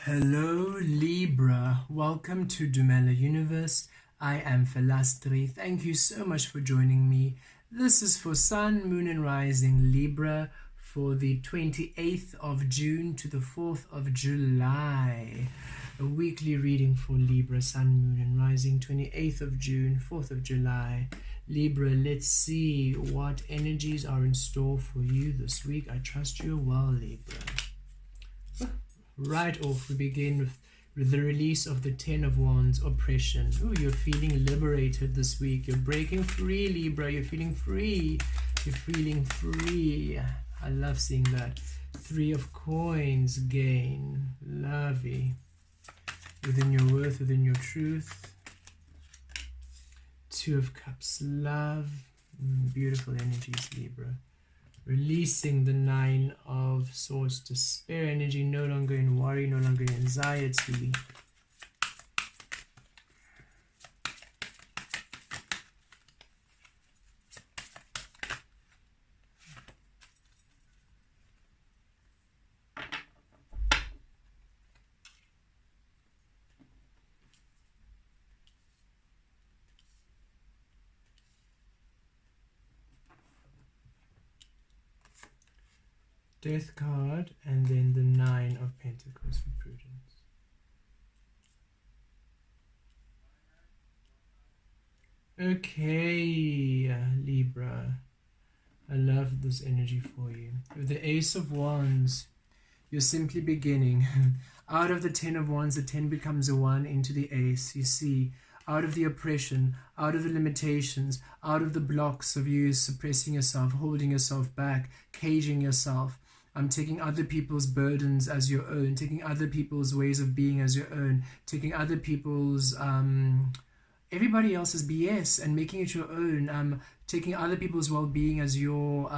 Hello Libra, welcome to Dumela Universe. I am Vel Astri. Thank you so much for joining me. This is for Sun, Moon and Rising Libra for the 28th of June to the 4th of July. A weekly reading for Libra, Sun, Moon and Rising, 28th of June, 4th of July. Libra, let's see what energies are in store for you this week. I trust you well, Libra. Right off, we begin with the release of the Ten of Wands, oppression. Ooh, you're feeling liberated this week. You're breaking free, Libra. You're feeling free. You're feeling free. I love seeing that. Three of Coins, gain. Lovely. Within your worth, within your truth. Two of Cups, love. Beautiful energies, Libra. Releasing the Nine of Swords, despair energy, no longer in worry, no longer in anxiety. Death card, and then the Nine of Pentacles for prudence. Okay, Libra, I love this energy for you. With the Ace of Wands, you're simply beginning. Out of the Ten of Wands, the 10 becomes a 1 into the Ace. You see, out of the oppression, out of the limitations, out of the blocks of you suppressing yourself, holding yourself back, caging yourself. Taking other people's burdens as your own, taking other people's ways of being as your own, taking other people's, everybody else's BS and making it your own, taking other people's well-being as your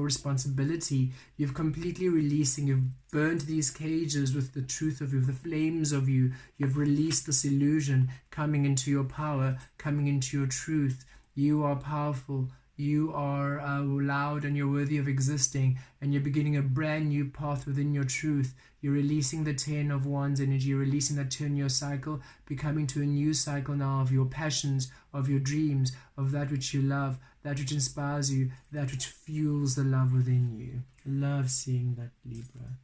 responsibility. You've completely releasing, you've burned these cages with the truth of you, the flames of you. You've released this illusion, coming into your power, coming into your truth. You are powerful. You are loud and you're worthy of existing, and you're beginning a brand new path within your truth. You're releasing the Ten of Wands energy, you're releasing that turn-year cycle, becoming to a new cycle now of your passions, of your dreams, of that which you love, that which inspires you, that which fuels the love within you. Love seeing that, Libra.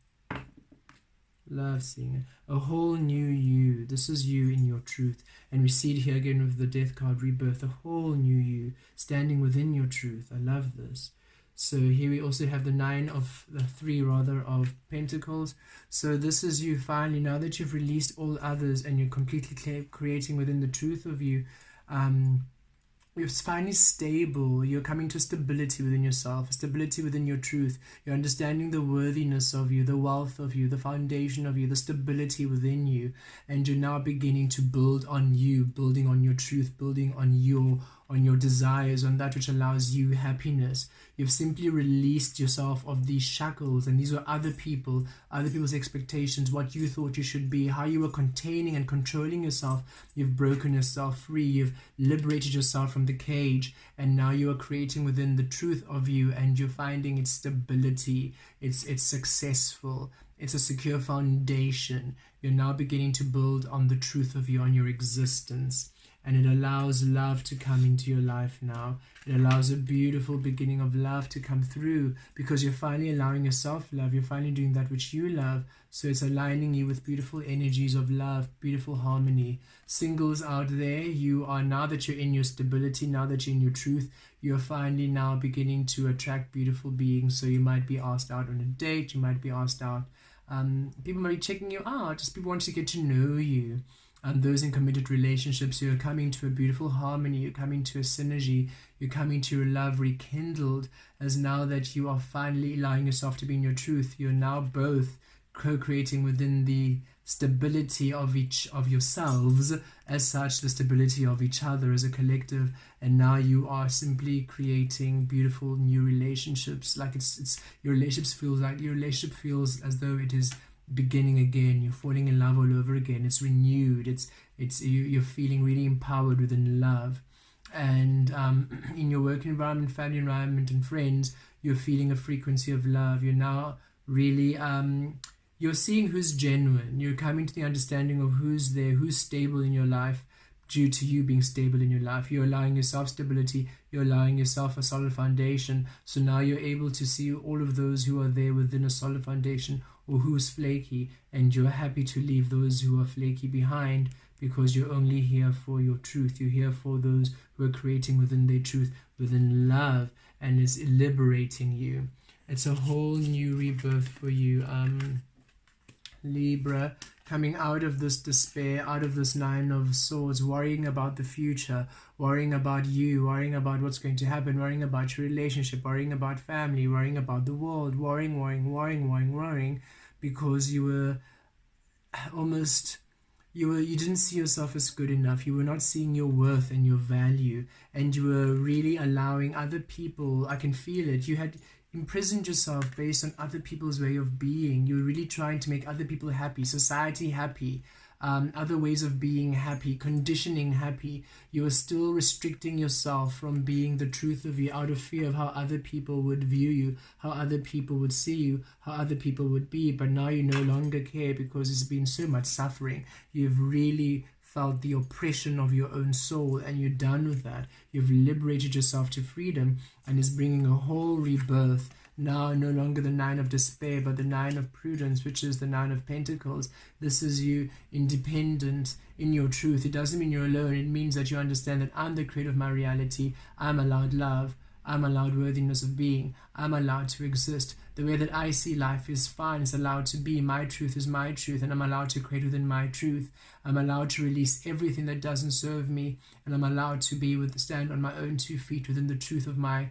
Love seeing it. A whole new you. This is you in your truth. And we see it here again with the Death card, rebirth. A whole new you standing within your truth. I love this. So here we also have the three of Pentacles. So this is you finally, now that you've released all others and you're completely creating within the truth of you, you're finally stable. You're coming to stability within yourself, stability within your truth. You're understanding the worthiness of you, the wealth of you, the foundation of you, the stability within you. And you're now beginning to build on you, building on your truth, building on your desires, on that which allows you happiness. You've simply released yourself of these shackles, and these were other people's expectations, what you thought you should be, how you were containing and controlling yourself. You've broken yourself free. You've liberated yourself from the cage, and now you are creating within the truth of you, and you're finding its stability. It's successful. It's a secure foundation. You're now beginning to build on the truth of you, on your existence. And it allows love to come into your life now. It allows a beautiful beginning of love to come through, because you're finally allowing yourself love. You're finally doing that which you love. So it's aligning you with beautiful energies of love, beautiful harmony. Singles out there, you are, now that you're in your stability, now that you're in your truth, you're finally now beginning to attract beautiful beings. So you might be asked out on a date. You might be asked out. People might be checking you out. Just people want to get to know you. Those in committed relationships, you're coming to a beautiful harmony, you're coming to a synergy, you're coming to your love rekindled, as now that you are finally allowing yourself to be in your truth, you're now both co-creating within the stability of each of yourselves, as such the stability of each other as a collective, and now you are simply creating beautiful new relationships. Like your relationship feels as though it is beginning again. You're falling in love all over again. It's renewed. You're feeling really empowered within love. And in your work environment, family environment, and friends, you're feeling a frequency of love. You're now really You're seeing who's genuine. You're coming to the understanding of who's there, who's stable in your life due to you being stable in your life. You're allowing yourself stability. You're allowing yourself a solid foundation. So now you're able to see all of those who are there within a solid foundation or who's flaky, and you're happy to leave those who are flaky behind because you're only here for your truth. You're here for those who are creating within their truth, within love, and it's liberating you. It's a whole new rebirth for you, Libra, coming out of this despair, out of this Nine of Swords, worrying about the future, worrying about you, worrying about what's going to happen, worrying about your relationship, worrying about family, worrying about the world, worrying, because you were almost, you didn't see yourself as good enough. You were not seeing your worth and your value, and you were really allowing other people, I can feel it, you had imprisoned yourself based on other people's way of being. You were really trying to make other people happy, society happy, other ways of being happy, conditioning happy. You were still restricting yourself from being the truth of you out of fear of how other people would view you, how other people would see you, how other people would be. But now you no longer care because there's been so much suffering. You've really felt the oppression of your own soul, and you're done with that. You've liberated yourself to freedom, and is bringing a whole rebirth. Now no longer the Nine of Despair, but the Nine of Prudence, which is the Nine of Pentacles. This is you independent in your truth. It doesn't mean you're alone. It means that you understand that I'm the creator of my reality. I'm allowed love. I'm allowed worthiness of being. I'm allowed to exist. The way that I see life is fine. It's allowed to be. My truth is my truth, and I'm allowed to create within my truth. I'm allowed to release everything that doesn't serve me, and I'm allowed to stand on my own 2 feet within the truth of my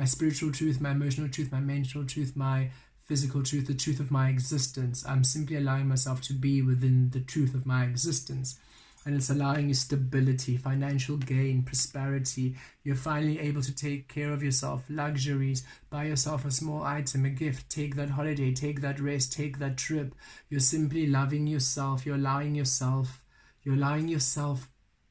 spiritual truth, my emotional truth, my mental truth, my physical truth, the truth of my existence. I'm simply allowing myself to be within the truth of my existence. And it's allowing you stability, financial gain, prosperity. You're finally able to take care of yourself, luxuries, buy yourself a small item, a gift, take that holiday, take that rest, take that trip. You're simply loving yourself. You're allowing yourself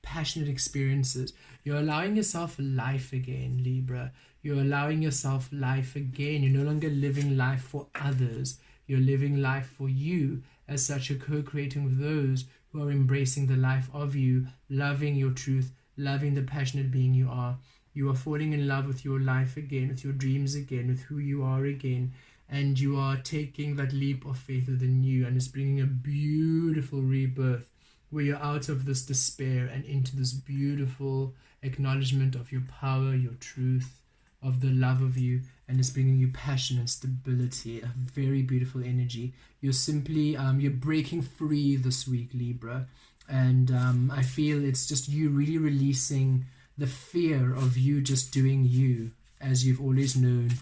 passionate experiences. You're allowing yourself life again, Libra. You're allowing yourself life again. You're no longer living life for others. You're living life for you. As such, you're co-creating with those who are embracing the life of you, loving your truth, loving the passionate being you are. You are falling in love with your life again, with your dreams again, with who you are again, and you are taking that leap of faith within you, and it's bringing a beautiful rebirth where you're out of this despair and into this beautiful acknowledgement of your power, your truth, of the love of you, and it's bringing you passion and stability, a very beautiful energy. You're simply you're breaking free this week, Libra, and I feel it's just you really releasing the fear of you just doing you as you've always known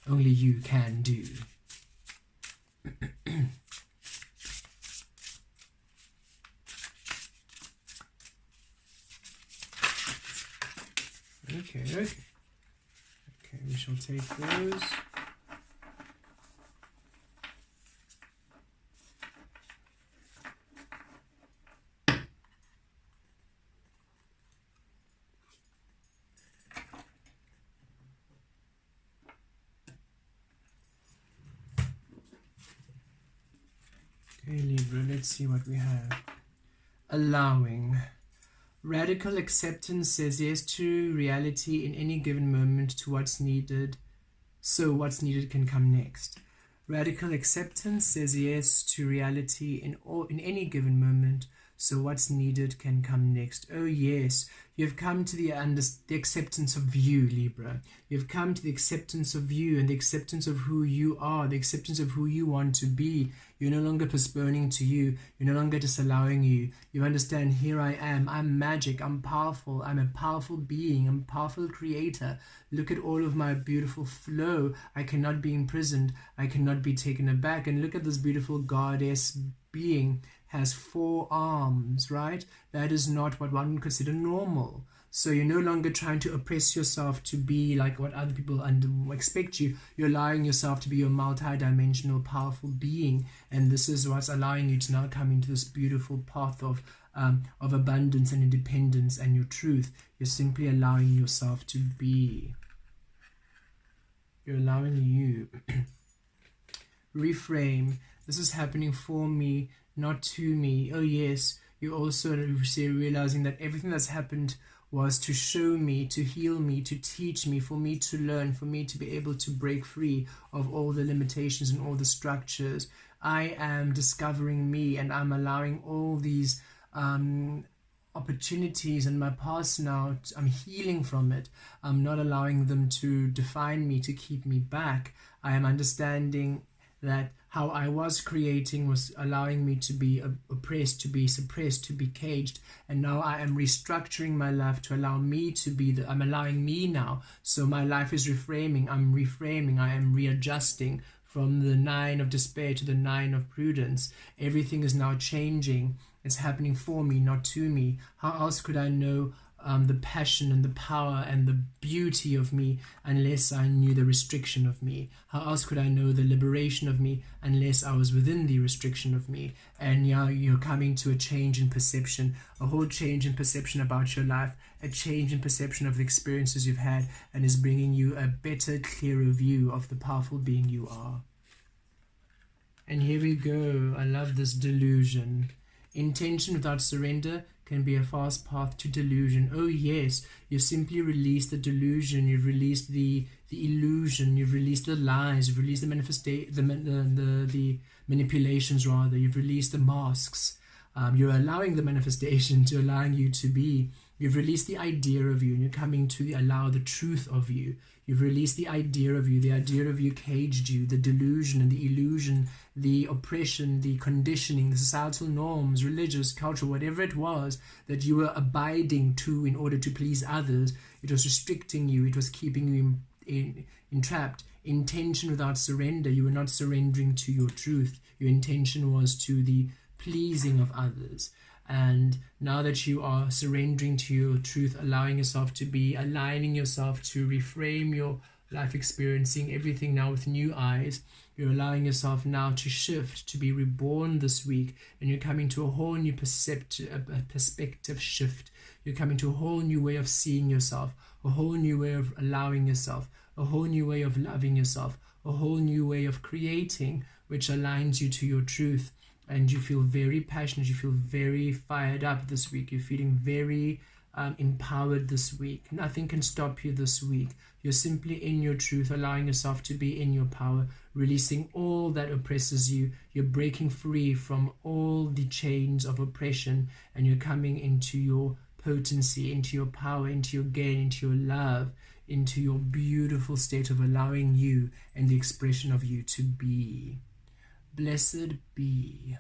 only you can do. Okay, we shall take those. Okay, Libra, let's see what we have. Allowing. Radical acceptance says yes to reality in any given moment, to what's needed, so what's needed can come next. Radical acceptance says yes to reality in any given moment, so what's needed can come next. Oh yes, you've come to the acceptance of you, Libra. You've come to the acceptance of you and the acceptance of who you are, the acceptance of who you want to be. You're no longer postponing to you. You're no longer disallowing you. You understand, here I am. I'm magic. I'm powerful. I'm a powerful being. I'm a powerful creator. Look at all of my beautiful flow. I cannot be imprisoned. I cannot be taken aback. And look at this beautiful goddess being. Has 4 arms, right? That is not what one would consider normal. So you're no longer trying to oppress yourself to be like what other people expect you. You're allowing yourself to be your multi-dimensional, powerful being. And this is what's allowing you to now come into this beautiful path of abundance and independence and your truth. You're simply allowing yourself to be. You're allowing you. Reframe. This is happening for me, not to me. Oh yes, you're also realizing that everything that's happened was to show me, to heal me, to teach me, for me to learn, for me to be able to break free of all the limitations and all the structures. I am discovering me, and I'm allowing all these opportunities in my past now. I'm healing from it. I'm not allowing them to define me, to keep me back. I am understanding that how I was creating was allowing me to be oppressed, to be suppressed, to be caged, and now I am restructuring my life to allow me to be I'm allowing me now. So my life is reframing, I'm reframing, I am readjusting from the 9 of despair to the 9 of prudence. Everything is now changing. It's happening for me, not to me. How else could I know the passion and the power and the beauty of me unless I knew the restriction of me? How else could I know the liberation of me unless I was within the restriction of me? And now you're coming to a change in perception, a whole change in perception about your life, a change in perception of the experiences you've had, and is bringing you a better, clearer view of the powerful being you are. And here we go. I love this delusion. Intention without surrender can be a fast path to delusion. Oh yes, you've simply released the delusion, you've released the illusion, you've released the lies, you've released the manipulations rather, you've released the masks. You're allowing the manifestation to allowing you to be. You've released the idea of you, and you're coming to allow the truth of you. You've released the idea of you. The idea of you caged you. The delusion and the illusion, the oppression, the conditioning, the societal norms, religious, cultural, whatever it was that you were abiding to in order to please others. It was restricting you. It was keeping you entrapped. Intention without surrender. You were not surrendering to your truth. Your intention was to the pleasing of others. And now that you are surrendering to your truth, allowing yourself to be, aligning yourself to reframe your life, experiencing everything now with new eyes, you're allowing yourself now to shift, to be reborn this week, and you're coming to a whole new perspective shift. You're coming to a whole new way of seeing yourself, a whole new way of allowing yourself, a whole new way of loving yourself, a whole new way of creating, which aligns you to your truth. And you feel very passionate, you feel very fired up this week, you're feeling very empowered this week. Nothing can stop you this week. You're simply in your truth, allowing yourself to be in your power, releasing all that oppresses you. You're breaking free from all the chains of oppression, and you're coming into your potency, into your power, into your gain, into your love, into your beautiful state of allowing you and the expression of you to be. Blessed be.